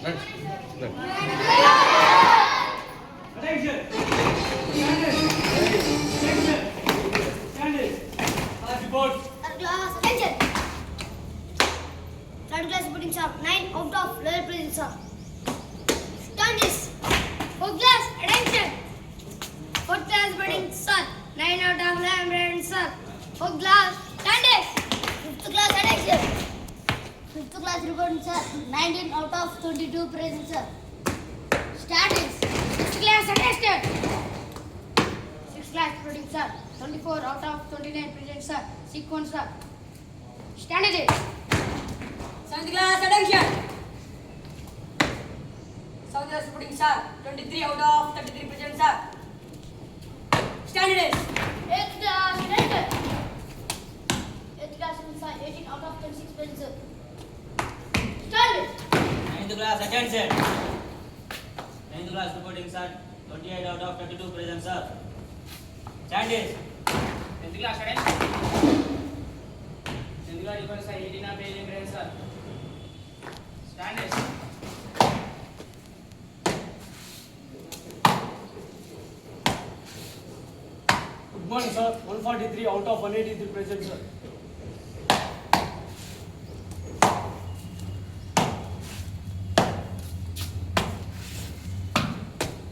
Third class putting sir. 9 out of level present sir. Stand this. Fourth class attention. Fourth class putting sir. 9 out of 11 present sir. Fourth class stand this. Fifth class attention. Fifth class reporting sir. 19 out of 22 present sir. Stand this. Sixth class attention. Sixth class putting sir. 24 out of 29 present sir. Sequence sir. Stand this. Seventh class attention. Seventh class putting sir. 23 out of 33 present sir. Stand it. Eighth class attention. Eighth class sir. 18 out of 26 present sir. Stand it. Ninth class attention. Ninth class reporting sir. 28 out of 32 present sir. Stand it. Tenth class attention. Tenth class reporting sir. 18 of 18 present sir. Stand it. Good morning, sir. 143 out of 183 present, sir.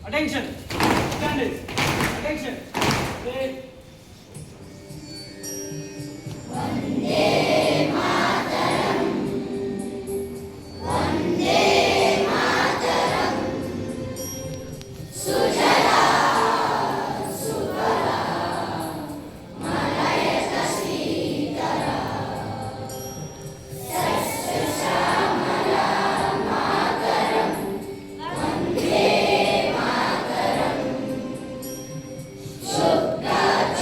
Attention. Stand it. Attention. Stay. Sugar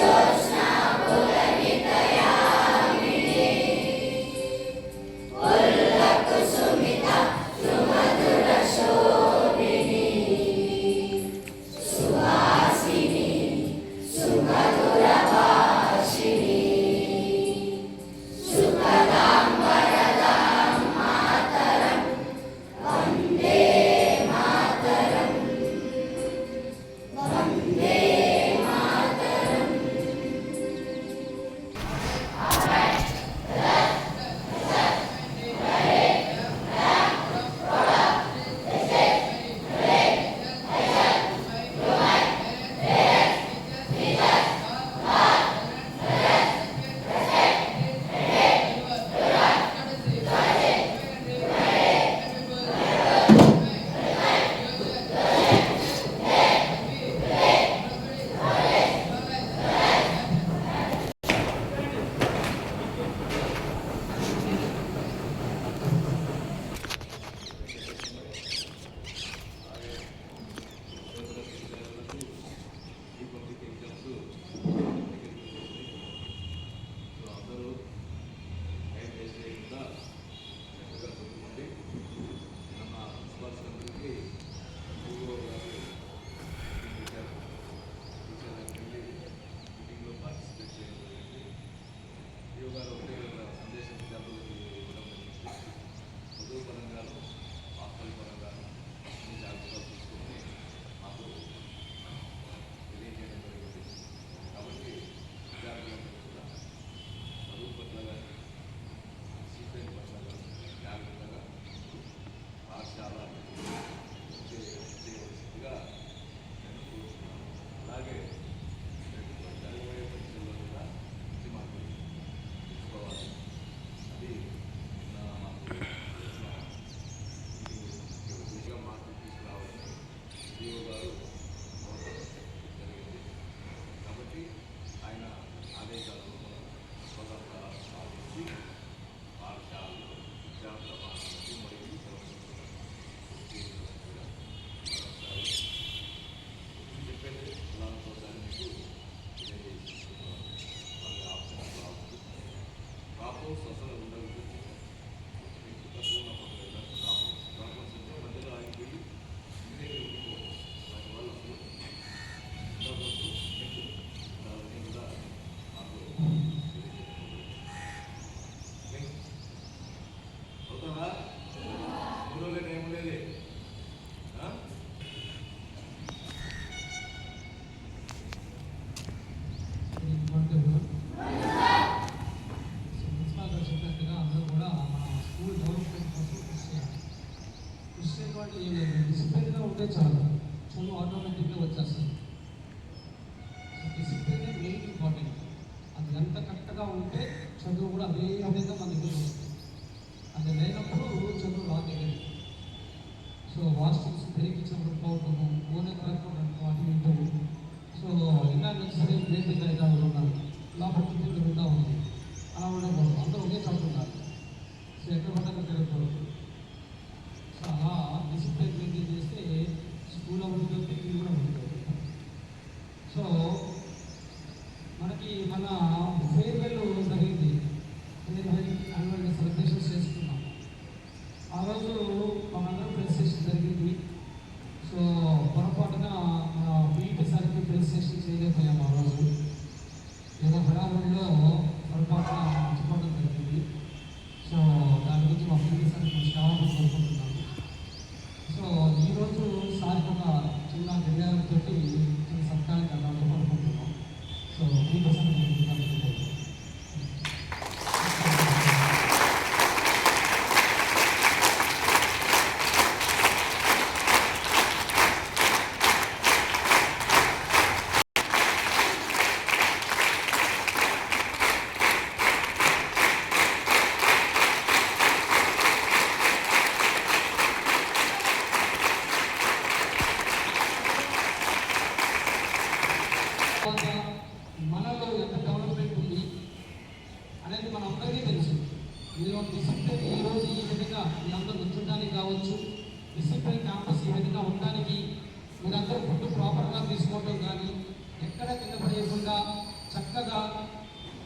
ఏం లేదు, డిసిప్లిన్గా ఉంటే చాలు, చదువు ఆటోమేటిక్గా వచ్చేస్తుంది. So discipline main important. అది ఎంత కరెక్ట్గా ఉంటే చదువు కూడా అదే విధంగా మన దగ్గర వస్తుంది. అది లేనప్పుడు చదువు రాదు దగ్గర. సో వాస్తు పెరిగించినప్పుడు పోవటము, ఓనే కరెక్ట్ వాటి వింటాము. సో ఇంకా సరే బేసిక్ అయితే ఉన్నారు, లోపల ఉంటా ఉంది, అలా ఉండకూడదు. అందరూ ఒకే చదువుతున్నారు. సో ఎక్కడ పడ్డాక తిరగకూడదు. సో అలా డిసిప్లిన్ మెయింటైన్ చేస్తే స్కూల్ ఉంటుంది, ఇది కూడా ఉంటుంది. సో మనకి మన ఫేర్వెల్ జరిగింది, ఫేర్వెల్ యాన్యువల్ డే సెలబ్రేషన్స్ చేసుకున్నాం. ఆ రోజు మనందరం ప్రెస్ స్టేషన్ జరిగింది. సో పొరపాటున బీట్ సరికి ప్రెస్ స్టేషన్ చేయలేకపోయాము ఆ రోజు. ఏదో హడావుడిలో పొరపాటున మర్చిపోవడం జరిగింది. సో దాని గురించి మా బీట్ సరికి క్షమాపణ కోరుకుంటున్నాను. సో ఈరోజు సార్కి ఒక చిన్న గడియారంతో చిన్న సత్కారానికి అవ్వాలని అనుకుంటున్నాం. సో బీట్ సరికి మనలో ఎంత డెవలప్మెంట్ ఉంది అనేది మనందరికీ తెలుసు. మీరు డిసిప్లిన్ ఈరోజు ఈ విధంగా మీరందరూ ఉంచడానికి కావచ్చు, డిసిప్లిన్ క్యాంపస్ ఈ విధంగా ఉండడానికి మీరందరూ ఫుడ్ ప్రాపర్గా తీసుకోవడం కానీ, ఎక్కడ కింద పడేయకుండా చక్కగా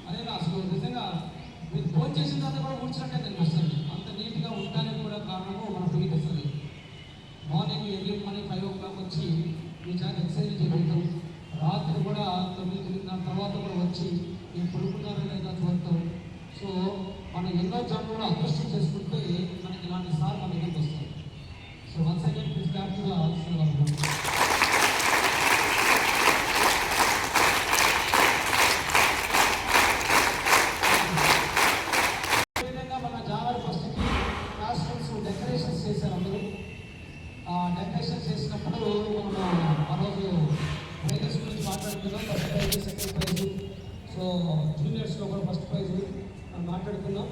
అదే అసలు నిజంగా మీరు ఫోన్ చేసిన తర్వాత కూడా కూర్చున్నట్టే కనిపిస్తుంది. అంత నీట్గా ఉండడానికి కూడా కారణము మన PT sir. Morning early morning 5 o'clock వచ్చి మీ చేత ఎక్సర్సైజ్ చేయడం, రాత్రి కూడా 9:30 తర్వాత కూడా వచ్చి మీరు పడుకున్నారో లేదా చూడటం. సో మనం ఎన్నో జన్మలో అదృష్టం చేసుకుంటే మనకి ఇలాంటి సార్ మన దగ్గరికి వస్తారు. So once again please clap to the విధంగా మన జనవరి 1st క్లాస్ రూమ్స్ డెకరేషన్స్ చేశారు అందరూ. డెకరేషన్ చేసినప్పుడు మనం ఆ రోజు ప్రైజెస్ గురించి మాట్లాడుకున్నాం. First prize, second prize, so జూనియర్స్లో కూడా ఫస్ట్ ప్రైజ్ మాట్లాడుకున్నాం.